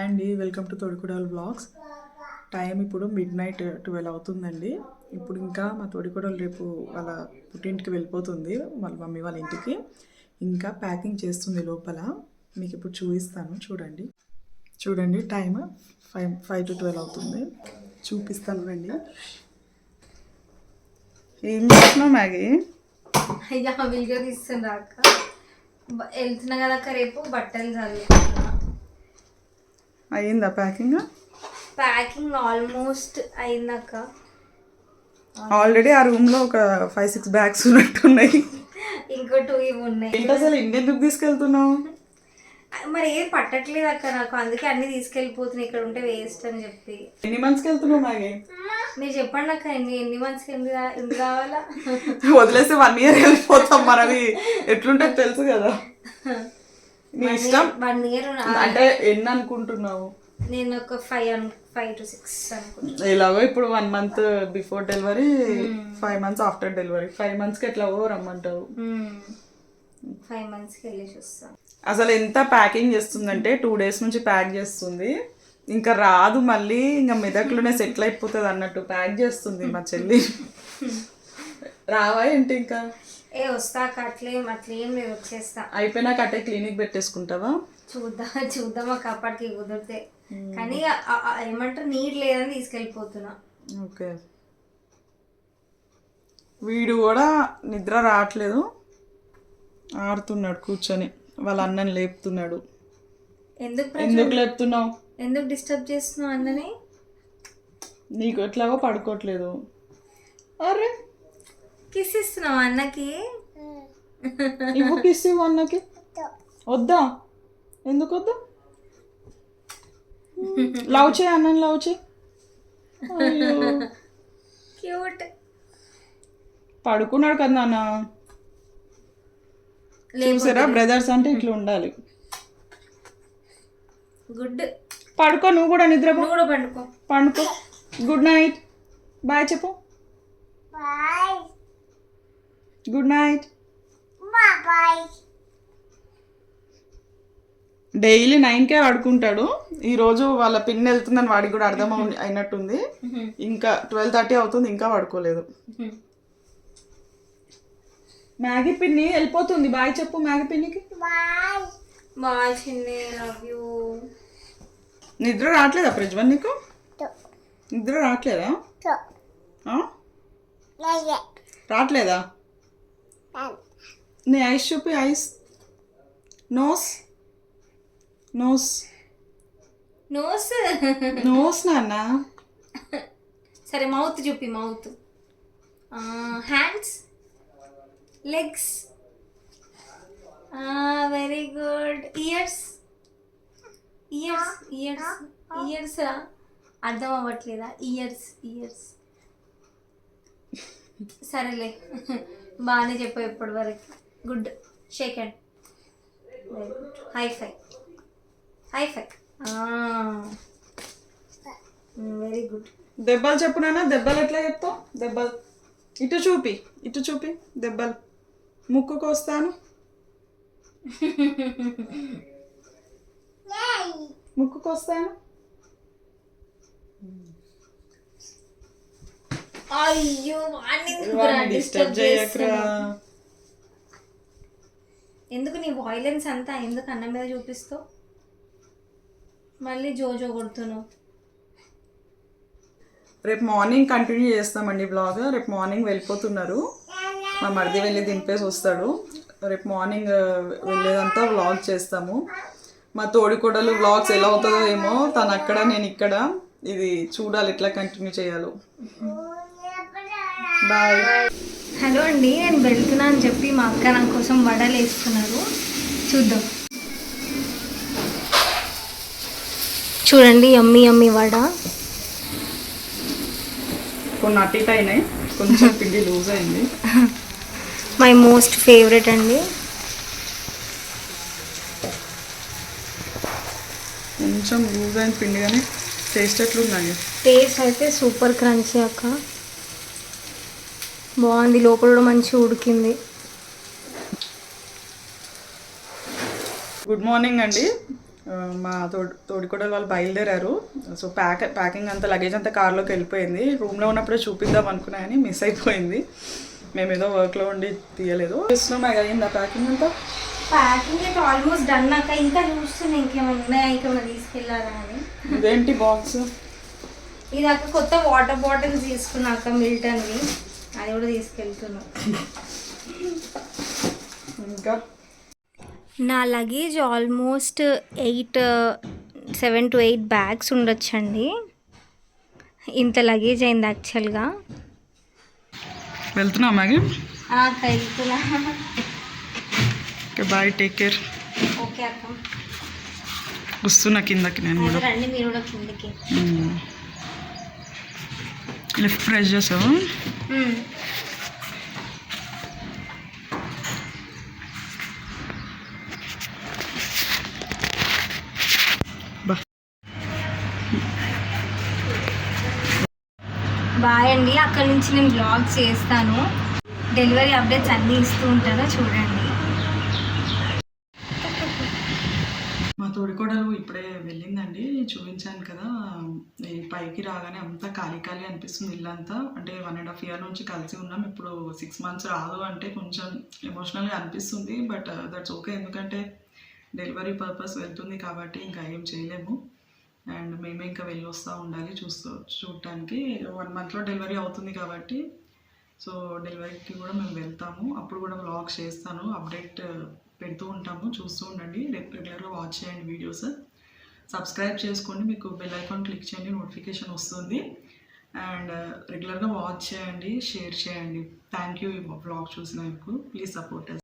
అండి, welcome to తోడికోడలు blogs. Time ఇప్పుడు midnight 12 అవుతుందండి. ఇప్పుడు ఇంకా మా తోడికోడలు రేపు వాళ్ళ పుట్టింటికి వెళ్ళిపోతుంది, వాళ్ళ మమ్మీ వాళ్ళ ఇంటికి. ఇంకా ప్యాకింగ్ చేస్తుంది లోపల. మీకు ఇప్పుడు చూపిస్తాను, చూడండి. చూడండి టైం 5 to 12 అవుతుంది. చూపిస్తాను రండి. ఏం చేస్తున్నావు మ్యాగీ? అయ్యా వీడియో తీస్తుండ్రా అక్క. వెళ్తున్నా కదా అక్క, రేపు బట్టలు చదువుతున్నా. అయ్యిందా ప్యాకింగ్? ప్యాకింగ్ ఆల్మోస్ట్ అయిందక్క. ఆల్రెడీ ఆ రూమ్లో ఒక 5-6 బ్యాగ్స్ ఉన్నట్టున్నాయి. ఇంకో 2 ఇవి ఉన్నాయి. ఏంటి అసలు ఇంకెందుకు తీసుకెళ్తున్నావు? మరి ఏం పట్టట్లేదు అక్క నాకు, అందుకే అన్ని తీసుకెళ్ళిపోతున్నాయి, ఇక్కడ ఉంటే వేస్ట్ అని చెప్పి. ఎన్ని మంత్స్కి వెళ్తున్నావు మ్యాగీ? మీరు చెప్పండి అక్క, ఎన్ని మంత్స్కి ఎందుకు రావాలా? వదిలేస్తే 1 year వెళ్ళిపోతాం, మనది ఎట్లుంటే తెలుసు కదా. నీ ఇష్టం. 1 year అంటే ఎన్ని అనుకుంటున్నావు? నేను ఒక 5 to 6 అనుకుంటున్నాను. ఎలాగో ఇప్పుడు 1 month before delivery, 5 months after delivery. 5 monthsకి ఎట్లాగో రమ్మంటారు. 5 monthsకి వెళ్ళేసి వస్తాను. అసలు ఎంత ప్యాకింగ్ చేస్తుందంటే 2 days నుంచి ప్యాక్ చేస్తుంది. ఇంకా రాదు మళ్ళీ, ఇంకా మెదక్లోనే సెటిల్ అయిపోతుంది అన్నట్టు ప్యాక్ చేస్తుంది మా చెల్లి. రావా ఏంటి ఇంకా? వస్తాక అట్లేం లేదు, వచ్చేస్తా. అయిపోయినాక అట్టే క్లినిక్ పెట్టేసుకుంటావా? చూద్దాం అక్క, అప్పటికి కుదిరితే. కానీ ఏమంటారు, నీడ్ లేదని తీసుకెళ్ళిపోతున్నా. ఓకే. వీడు కూడా నిద్ర రావట్లేదు, ఆడుతున్నాడు కూర్చొని, వాళ్ళ అన్నని లేపుతున్నాడు. ఎందుకు లేపుతున్నావు? ఎందుకు డిస్టర్బ్ చేస్తున్నావు అన్నని? నీకు ఎట్లాగో పడుకోవట్లేదు. అరే కిస్ ఇస్తున్నావు అన్నకి? ఇవ్వు కిస్ ఇవ్వు అన్నకి. వద్దా? ఎందుకు వద్దా? లవ్ చేయి అన్నని, లవ్ చేయి. క్యూట్. పడుకున్నాడు కదా నాన్న. చూసారా, బ్రదర్స్ అంటే ఇట్లా ఉండాలి. గుడ్. పడుకో, నువ్వు కూడా నిద్రపో. నువ్వు కూడా పండుకో. పండుకో. Good night. బాయ్ చెప్పు. Good night. డైలీ 9కే పడుకుంటాడు. ఈరోజు వాళ్ళ పిన్ వెళ్తుందని వాడికి కూడా అర్థం అయినట్టుంది. ఇంకా 12:30 అవుతుంది, ఇంకా పడుకోలేదు. మ్యాగీ పిన్ని వెళ్ళిపోతుంది, బాయ్ చెప్పు మ్యాగీ పిన్నికి. బాయ్ చిన్ని, లవ్ యూ. నిద్ర రావట్లేదా ప్రజ్వల్ నీకు? నిద్ర రావట్లేదా? రావట్లేదా? నీ ఐస్ చూపి. Eyes. Nose. Nose. Nose. Nose నాన్న. సరే మౌత్ చూపి, mouth. Hands. Legs. Very good. Ears. Ears. Ears. Ears అర్థం అవ్వట్లేదా? ఇయర్స్. ఇయర్స్. సరేలే, బాగానే చెప్పావు ఇప్పటి వరకు. Good. Shake hand. Very good. High five. High five. Very good. దెబ్బలు చెప్పు నాన్న. దెబ్బలు ఎట్లా చెప్తావు? దెబ్బలు ఇటు చూపి, ఇటు చూపి. దెబ్బలు ముక్కుకు వస్తాను. ముక్కుకు వస్తాను. అయ్యో డిస్టర్బ్ చేయకరా. ఎందుకు నీ వాయిలెన్స్ అంతా ఎందుకు అన్నం మీద చూపిస్తావు? మళ్ళీ జోజో కొడుతున్నావు. రేపు మార్నింగ్ కంటిన్యూ చేస్తామండి బ్లాగ్. రేపు మార్నింగ్ వెళ్ళిపోతున్నారు, మా మరిది వెళ్ళి దింపేసి వస్తాడు. రేపు మార్నింగ్ వెళ్ళేదంతా వ్లాగ్ చేస్తాము. మా తోడికోడలు వ్లాగ్స్ ఎలా అవుతుందో ఏమో, తను అక్కడ నేను ఇక్కడ. ఇది చూడాలి ఎట్లా కంటిన్యూ చేయాలో. బాయ్. హలో అండి, నేను వెళ్తున్నా అని చెప్పి మా అక్క నా కోసం వడలు వేస్తున్నారు, చూద్దాం. చూడండి, యమ్మీ యమ్మీ వడ. కొన్ని అటు ఇటు అయినాయి, కొంచెం పిండి లూజ్ అయింది. మై మోస్ట్ ఫేవరెట్ అండి. కొంచెం లూజ్ అయిన పిండి, కానీ టేస్ట్ ఎట్లున్నాయి? టేస్ట్ అయితే సూపర్ క్రంచీ అక్క, బాగుంది. లోపల కూడా మంచిగా ఉడికింది. గుడ్ మార్నింగ్ అండి. మా తోడికోడలు వాళ్ళు బయలుదేరారు. సో ప్యాకింగ్ అంతా లగేజ్ అంతా కార్లోకి వెళ్ళిపోయింది. రూమ్లో ఉన్నప్పుడే చూపిద్దాం అనుకున్నా కానీ మిస్ అయిపోయింది. మేము ఏదో వర్క్లో ఉండి తీయలేదు. చూస్తున్నాం అయిందా ప్యాకింగ్ అంతా? ప్యాకింగ్ అయితే ఆల్మోస్ట్ డన్ అక్క. ఇంకా చూస్తున్నా ఇంకేమైనా ఉన్నాయా, ఇంకేమైనా తీసుకెళ్ళాలా అని. ఇదేంటి బాక్స్? ఇది అక్క కొత్త వాటర్ బాటిల్స్ తీసుకున్నాక మిల్టన్వి, అది కూడా తీసుకెళ్తున్నాం. ఇంకా నా లగేజ్ ఆల్మోస్ట్ 7 to 8 బ్యాగ్స్ ఉండొచ్చండి. ఇంత లగేజ్ అయింది యాక్చువల్గా. వెళ్తున్నా మ్యాగీ. వెళ్తున్నా. Okay bye, take care. Okay అక్క, వస్తున్నా కిందకి నేను కూడా. రండి మీరు కూడా కిందకి. లిఫ్ట్ ప్రెస్ చేసావు? బాయ్ అండి. అక్కడ నుంచి నేను బ్లాగ్స్ చేస్తాను, డెలివరీ అప్డేట్స్ అన్నీ ఇస్తూ ఉంటాను, చూడండి. మా తోడికోడలు ఇప్పుడే వెళ్ళిందండి, చూపించాను కదా. ఈ పైకి రాగానే అంతా ఖాళీ ఖాళీ అనిపిస్తుంది ఇల్లంతా. అంటే 1.5 year నుంచి కలిసి ఉన్నాం. ఇప్పుడు 6 months రాదు అంటే కొంచెం ఎమోషనల్గా అనిపిస్తుంది. బట్ దట్స్ ఓకే, ఎందుకంటే డెలివరీ పర్పస్ వెళ్తుంది కాబట్టి ఇంకా ఏం చేయలేము. అండ్ మేమే ఇంకా వెళ్ళి వస్తూ ఉండాలి చూడటానికి. 1 monthలో డెలివరీ అవుతుంది కాబట్టి సో డెలివరీకి కూడా మేము వెళ్తాము. అప్పుడు కూడా వ్లాగ్స్ చేస్తాను, అప్డేట్ పెడుతూ ఉంటాము, చూస్తూ ఉండండి. రెగ్యులర్గా వాచ్ చేయండి వీడియోస్. సబ్స్క్రైబ్ చేసుకోండి, మీకు బెల్ ఐకాన్ క్లిక్ చేయండి, నోటిఫికేషన్ వస్తుంది. అండ్ రెగ్యులర్గా వాచ్ చేయండి, షేర్ చేయండి. థ్యాంక్ యూ ఈ వ్లాగ్ చూసినందుకు. Please support us.